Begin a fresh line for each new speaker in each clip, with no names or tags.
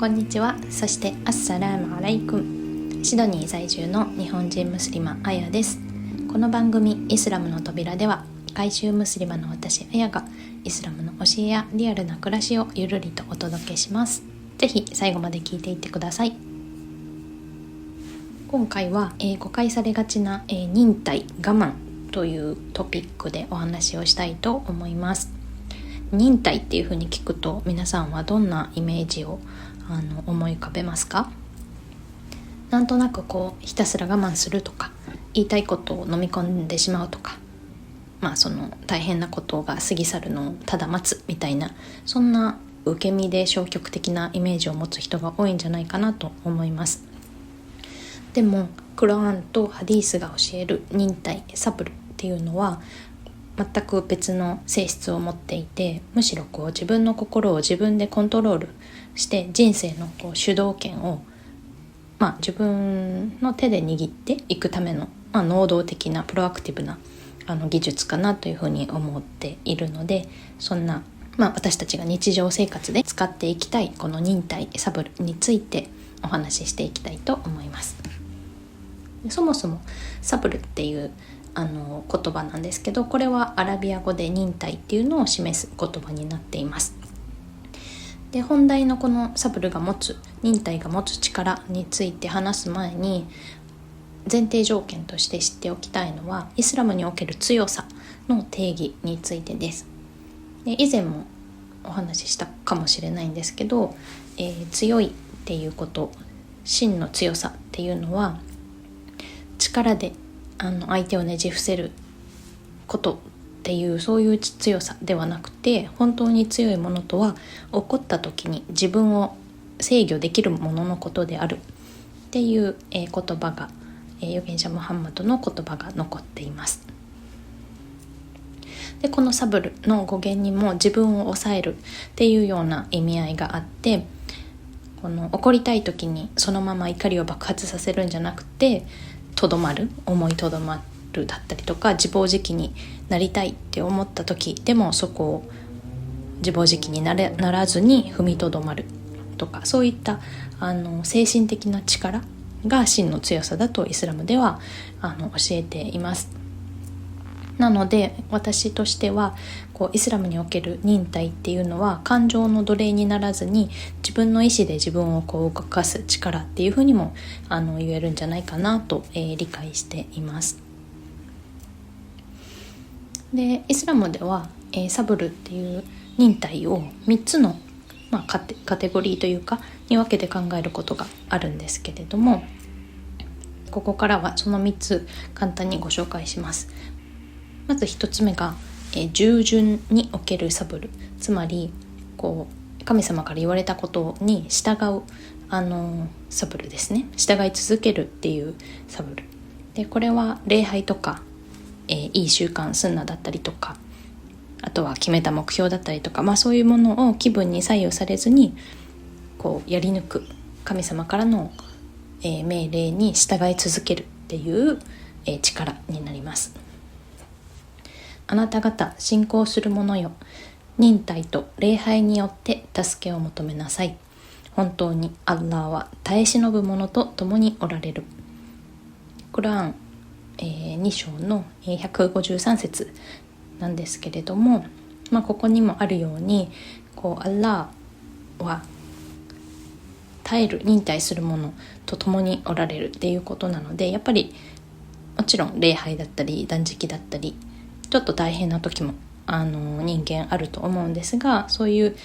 こんにちは。そしてアッサラームアライクン。シドニー在住の日本人ムスリマアヤです。この番組イスラムの扉では、外州ムスリマの私アヤがイスラムの教えやリアルな暮らしをゆるりとお届けします。ぜひ最後まで聞いていってください。今回は、誤解されがちな、忍耐我慢というトピックでお話をしたいと思います。忍耐っていう風に聞くと、皆さんはどんなイメージを思い浮かべますか？なんとなくひたすら我慢するとか、言いたいことを飲み込んでしまうとか、その大変なことが過ぎ去るのをただ待つみたいな、そんな受け身で消極的なイメージを持つ人が多いんじゃないかなと思います。でもクロアンとハディースが教える忍耐サブルっていうのは全く別の性質を持っていて、むしろ自分の心を自分でコントロールして人生の主導権を、自分の手で握っていくための、能動的なプロアクティブな技術かなというふうに思っているので、そんな、私たちが日常生活で使っていきたいこの忍耐サブルについてお話ししていきたいと思います。そもそもサブルっていう言葉なんですけど、これはアラビア語で忍耐っていうのを示す言葉になっています。で、本題のこのサブルが持つ忍耐が持つ力について話す前に、前提条件として知っておきたいのは、イスラムにおける強さの定義についてです。で、以前もお話ししたかもしれないんですけど、強いっていうこと、真の強さっていうのは力で相手をねじ伏せることっていう、そういう強さではなくて、本当に強いものとは怒った時に自分を制御できるもののことであるっていう、言葉が、預言者ムハンマドの言葉が残っています。で、このサブルの語源にも自分を抑えるっていうような意味合いがあって、怒りたい時にそのまま怒りを爆発させるんじゃなくて、思いとどまるだったりとか、自暴自棄になりたいって思った時でもそこを自暴自棄にならずに踏みとどまるとか、そういった精神的な力が真の強さだとイスラムでは教えています。なので私としてはイスラムにおける忍耐っていうのは、感情の奴隷にならずに自分の意志で自分を動かす力っていうふうにも言えるんじゃないかなと、理解しています。で、イスラムでは、サブルっていう忍耐を3つの、カテゴリーというかに分けて考えることがあるんですけれども、ここからはその3つ簡単にご紹介します。まず1つ目が、従順におけるサブル、つまり神様から言われたことに従うサブルですね。従い続けるっていうサブルで、これは礼拝とか、いい習慣スンナだったりとか、あとは決めた目標だったりとか、そういうものを気分に左右されずにやり抜く、神様からの、命令に従い続けるっていう、力になります。あなた方信仰する者よ、忍耐と礼拝によって助けを求めなさい。本当にアッラーは耐え忍ぶ者と共におられる。クラーン、2章の153節なんですけれども、ここにもあるようにアッラーは耐える、忍耐する者と共におられるっていうことなので、やっぱりもちろん礼拝だったり断食だったり、ちょっと大変な時も人間あると思うんですが、そういう、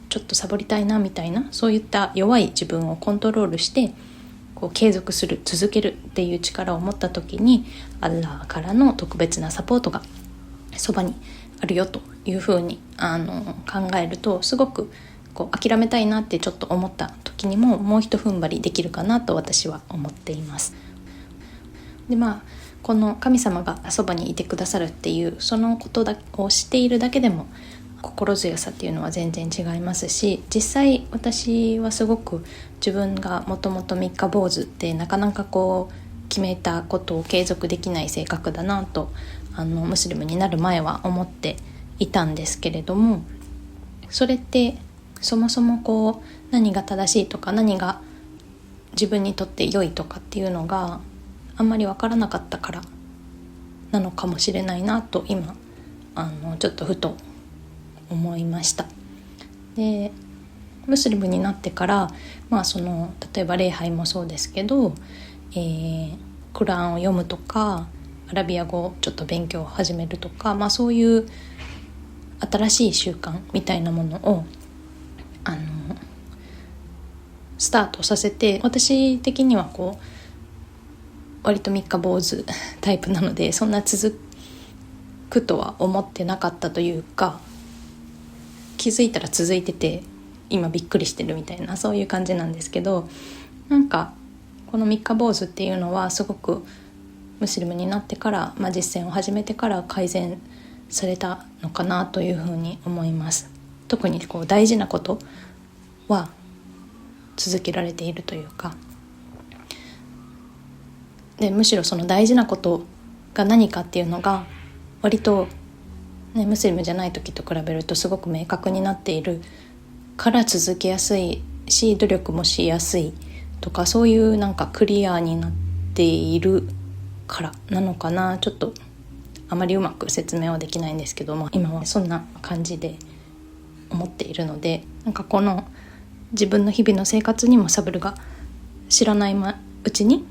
ちょっとサボりたいなみたいな、そういった弱い自分をコントロールして継続する、続けるっていう力を持った時に、アッラーからの特別なサポートがそばにあるよというふうに考えると、すごく諦めたいなってちょっと思った時にももう一踏ん張りできるかなと私は思っています。で、この神様がそばにいてくださるっていうそのことを知っているだけでも心強さっていうのは全然違いますし、実際私はすごく自分がもともと三日坊主ってなかなか決めたことを継続できない性格だなとムスリムになる前は思っていたんですけれども、それってそもそも何が正しいとか何が自分にとって良いとかっていうのがあんまり分からなかったからなのかもしれないなと今ちょっとふと思いました。でムスリムになってから、例えば礼拝もそうですけど、クラーンを読むとかアラビア語をちょっと勉強を始めるとか、そういう新しい習慣みたいなものをスタートさせて、私的には割と三日坊主タイプなのでそんな続くとは思ってなかったというか、気づいたら続いてて今びっくりしてるみたいな、そういう感じなんですけど、なんかこの三日坊主っていうのはすごくムスリムになってから、実践を始めてから改善されたのかなというふうに思います。特に大事なことは続けられているというか、でむしろその大事なことが何かっていうのが割と、ムスリムじゃない時と比べるとすごく明確になっているから続けやすいし、努力もしやすいとか、そういうなんかクリアになっているからなのかな。ちょっとあまりうまく説明はできないんですけども、今はそんな感じで思っているので、なんかこの自分の日々の生活にもサブルが知らないうちに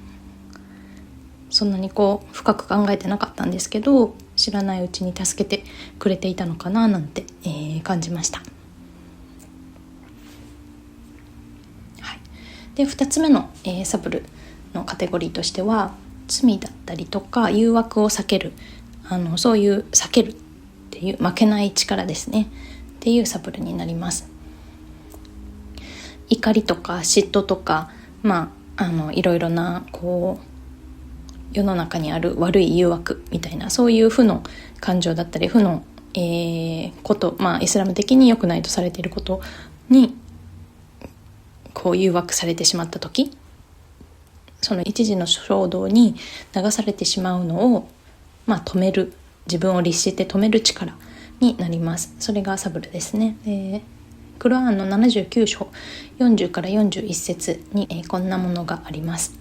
そんなに深く考えてなかったんですけど、知らないうちに助けてくれていたのかななんて、感じました。はい、で2つ目の、サブルのカテゴリーとしては、罪だったりとか誘惑を避ける、そういう避けるっていう負けない力ですねっていうサブルになります。怒りとか嫉妬とか、いろいろな世の中にある悪い誘惑みたいな、そういう負の感情だったり負の、こと、イスラム的に良くないとされていることに誘惑されてしまった時、その一時の衝動に流されてしまうのを、止める、自分を律して止める力になります。それがサブルですね。クルアンの79章40から41節に、こんなものがあります。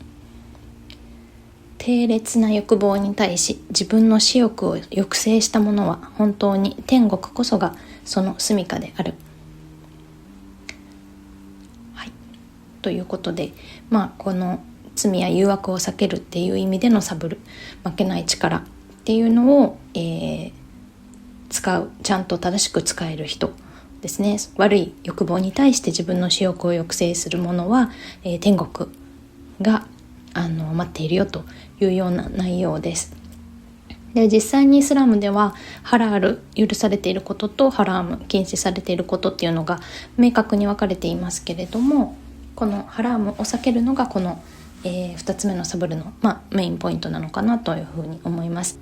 低劣な欲望に対し自分の私欲を抑制した者は本当に天国こそがその住処である。はい、ということで、この罪や誘惑を避けるっていう意味でのサブル、負けない力っていうのを、使う、ちゃんと正しく使える人ですね。悪い欲望に対して自分の私欲を抑制する者は、天国が待っているよというような内容です。で実際にイスラムではハラール、許されていることとハラーム、禁止されていることっていうのが明確に分かれていますけれども、このハラームを避けるのがこの、2つ目のサブルの、メインポイントなのかなというふうに思います。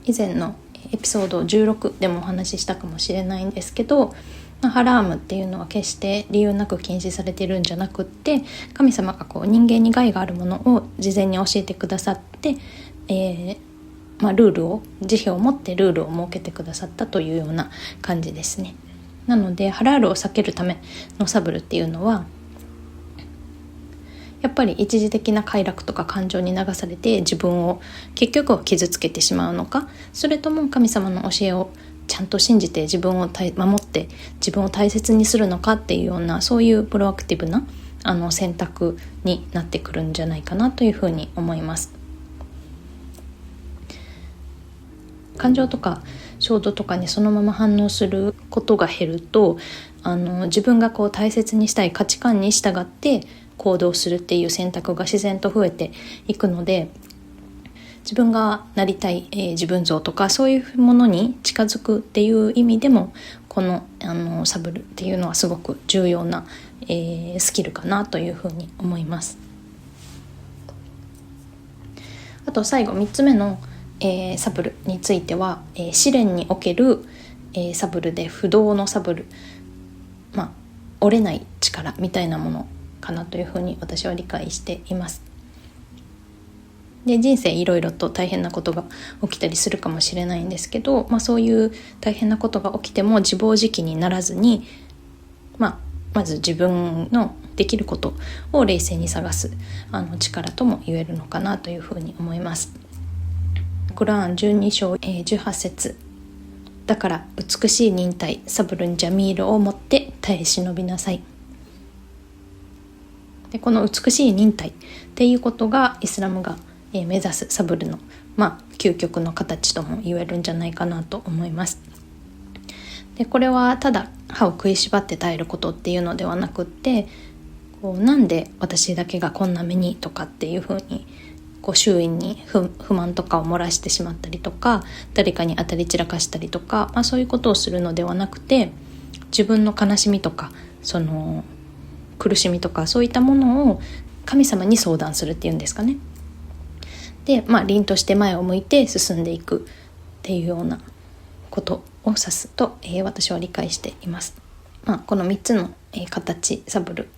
以前のエピソード16でもお話ししたかもしれないんですけど、ハラームっていうのは決して理由なく禁止されているんじゃなくって、神様が人間に害があるものを事前に教えてくださって、ルールを、慈悲を持ってルールを設けてくださったというような感じですね。なのでハラールを避けるためのサブルっていうのは、やっぱり一時的な快楽とか感情に流されて自分を結局は傷つけてしまうのか、それとも神様の教えをちゃんと信じて自分を守って自分を大切にするのかっていうような、そういうプロアクティブな選択になってくるんじゃないかなというふうに思います。感情とか衝動とかにそのまま反応することが減ると、自分が大切にしたい価値観に従って行動するっていう選択が自然と増えていくので、自分がなりたい、自分像とかそういうものに近づくっていう意味でも、この、サブルっていうのはすごく重要な、スキルかなというふうに思います。あと最後3つ目の、サブルについては、試練における、サブルで不動のサブル、折れない力みたいなものかなというふうに私は理解しています。で人生いろいろと大変なことが起きたりするかもしれないんですけど、そういう大変なことが起きても自暴自棄にならずに、まず自分のできることを冷静に探す力とも言えるのかなというふうに思います。クラーン12章、18節、だから美しい忍耐サブルンジャミールをもって耐え忍びなさい。でこの美しい忍耐っていうことがイスラムが目指すサブルの、究極の形とも言えるんじゃないかなと思います。でこれはただ歯を食いしばって耐えることっていうのではなくって、なんで私だけがこんな目にとかっていうふうに周囲に不満とかを漏らしてしまったりとか、誰かに当たり散らかしたりとか、そういうことをするのではなくて、自分の悲しみとかその苦しみとかそういったものを神様に相談するっていうんですかね。で、凛として前を向いて進んでいくっていうようなことを指すと、私は理解しています。この3つの、形サブル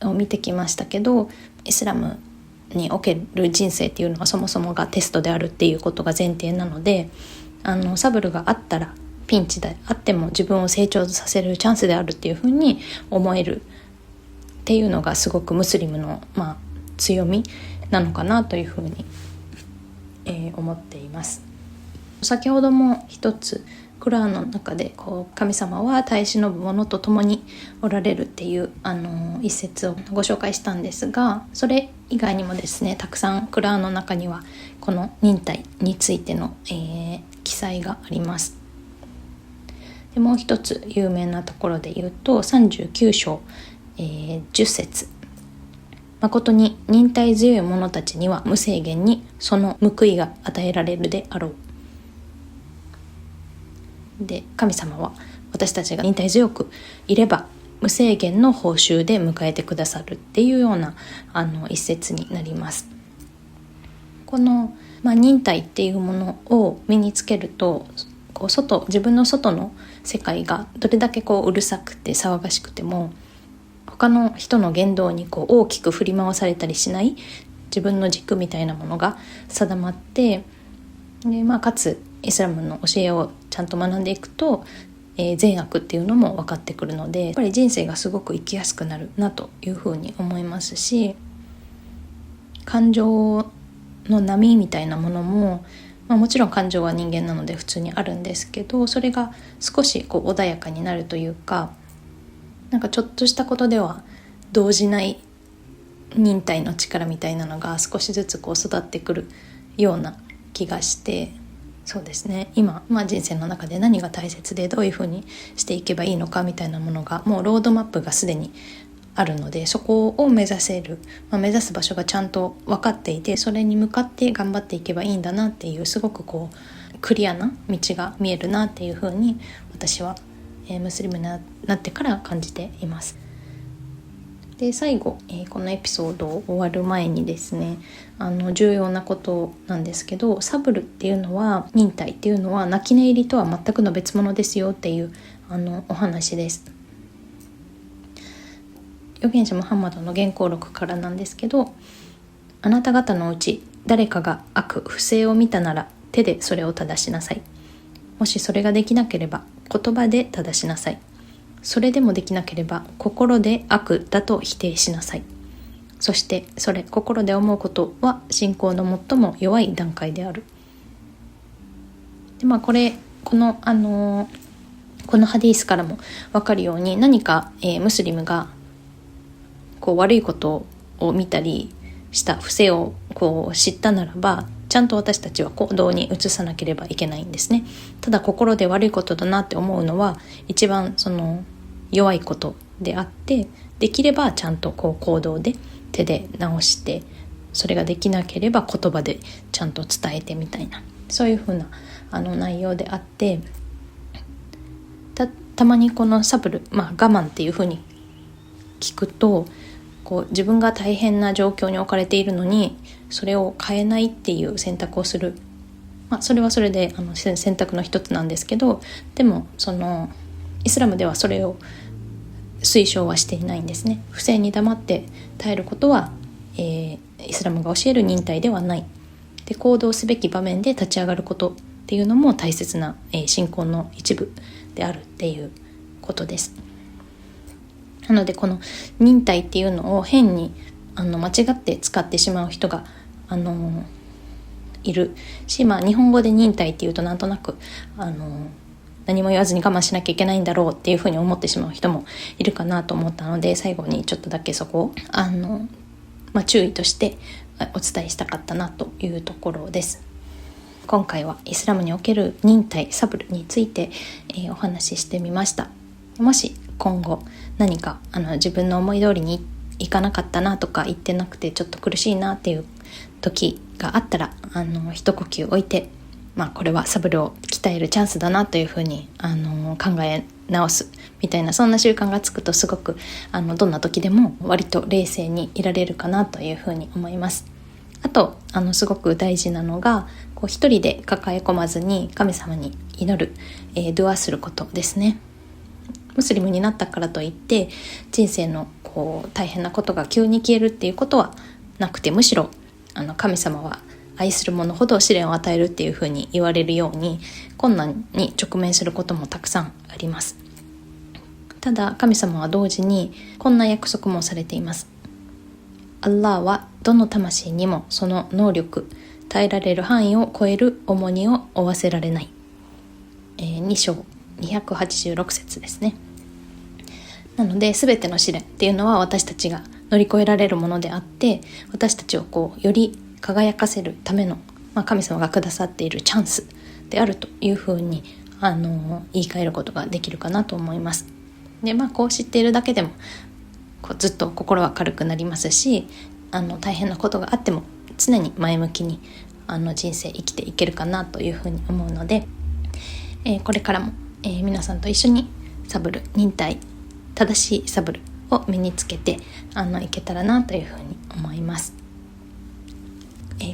を見てきましたけど、イスラムにおける人生っていうのはそもそもがテストであるっていうことが前提なので、サブルがあったらピンチであっても自分を成長させるチャンスであるっていうふうに思えるっていうのがすごくムスリムの、強みなのかなというふうに、思っています。先ほども一つクラーンの中で神様は耐え忍ぶ者と共におられるっていう一節をご紹介したんですが、それ以外にもですね、たくさんクラーンの中にはこの忍耐についての、記載があります。でもう一つ有名なところで言うと39章、10節、誠に忍耐強い者たちには無制限にその報いが与えられるであろう。で神様は私たちが忍耐強くいれば無制限の報酬で迎えてくださるっていうような一節になります。この、忍耐っていうものを身につけると、自分の外の世界がどれだけうるさくて騒がしくても他の人の言動に大きく振り回されたりしない自分の軸みたいなものが定まって、で、かつイスラムの教えをちゃんと学んでいくと、善悪っていうのも分かってくるので、やっぱり人生がすごく生きやすくなるなというふうに思いますし、感情の波みたいなものも、もちろん感情は人間なので普通にあるんですけど、それが少し穏やかになるというか、ちょっとしたことでは動じない忍耐の力みたいなのが少しずつ育ってくるような気がして、そうですね、今、人生の中で何が大切でどういうふうにしていけばいいのかみたいなものがもうロードマップがすでにあるので、そこを目指せる、目指す場所がちゃんと分かっていて、それに向かって頑張っていけばいいんだなっていう、すごくクリアな道が見えるなっていうふうに私はムスリムになってから感じています。で最後、このエピソードを終わる前にですね、重要なことなんですけど、サブルっていうのは、忍耐っていうのは泣き寝入りとは全くの別物ですよっていうお話です。預言者ムハンマドの原稿録からなんですけど、あなた方のうち誰かが悪不正を見たなら手でそれを正しなさい。もしそれができなければ言葉で正しなさい。それでもできなければ心で悪だと否定しなさい。そして心で思うことは信仰の最も弱い段階である。で、このハディースからも分かるように、何か、ムスリムが悪いことを見たりした不正を知ったならば、ちゃんと私たちは行動に移さなければいけないんですね。ただ心で悪いことだなって思うのは一番弱いことであって、できればちゃんと行動で手で直して、それができなければ言葉でちゃんと伝えてみたいな、そういうふうな内容であって、たまにこのサブル、我慢っていうふうに聞くと、自分が大変な状況に置かれているのにそれを変えないっていう選択をする、それはそれで選択の一つなんですけど、でもイスラムではそれを推奨はしていないんですね。不正に黙って耐えることは、イスラムが教える忍耐ではない。で、行動すべき場面で立ち上がることっていうのも大切な、信仰の一部であるっていうことです。なのでこの忍耐っていうのを変に間違って使ってしまう人がいるし、日本語で忍耐っていうとなんとなく何も言わずに我慢しなきゃいけないんだろうっていうふうに思ってしまう人もいるかなと思ったので、最後にちょっとだけそこを注意としてお伝えしたかったなというところです。今回はイスラムにおける忍耐、サブルについて、お話ししてみました。もし今後何か自分の思い通りにいかなかったなとか、言ってなくてちょっと苦しいなっていう時があったら一呼吸置いて、これはサブルを鍛えるチャンスだなというふうに考え直すみたいな、そんな習慣がつくとすごくどんな時でも割と冷静にいられるかなというふうに思います。あとすごく大事なのが一人で抱え込まずに神様に祈る、ドゥアすることですね。ムスリムになったからといって人生の大変なことが急に消えるっていうことはなくて、むしろ神様は愛する者ほど試練を与えるっていうふうに言われるように、困難に直面することもたくさんあります。ただ神様は同時にこんな約束もされています。アッラーはどの魂にもその能力、耐えられる範囲を超える重荷を負わせられない。2章286節ですね。なので全ての試練っていうのは私たちが乗り越えられるものであって、私たちをより輝かせるための、神様がくださっているチャンスであるというふうに言い換えることができるかなと思います。で、こう知っているだけでもずっと心は軽くなりますし、大変なことがあっても常に前向きに人生生きていけるかなというふうに思うので、これからも、皆さんと一緒にサブル、忍耐、正しいサブルを身につけていけたらなというふうに思います。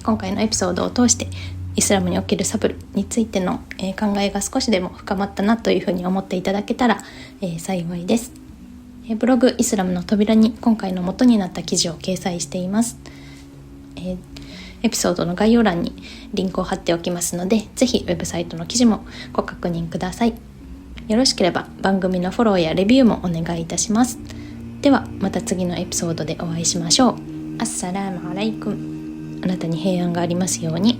今回のエピソードを通してイスラムにおけるサブルについての、考えが少しでも深まったなというふうに思っていただけたら、幸いです。ブログイスラムの扉に今回の元になった記事を掲載しています。エピソードの概要欄にリンクを貼っておきますので、ぜひウェブサイトの記事もご確認ください。よろしければ番組のフォローやレビューもお願いいたします。ではまた次のエピソードでお会いしましょう。アッサラームアライクム。あなたに平安がありますように。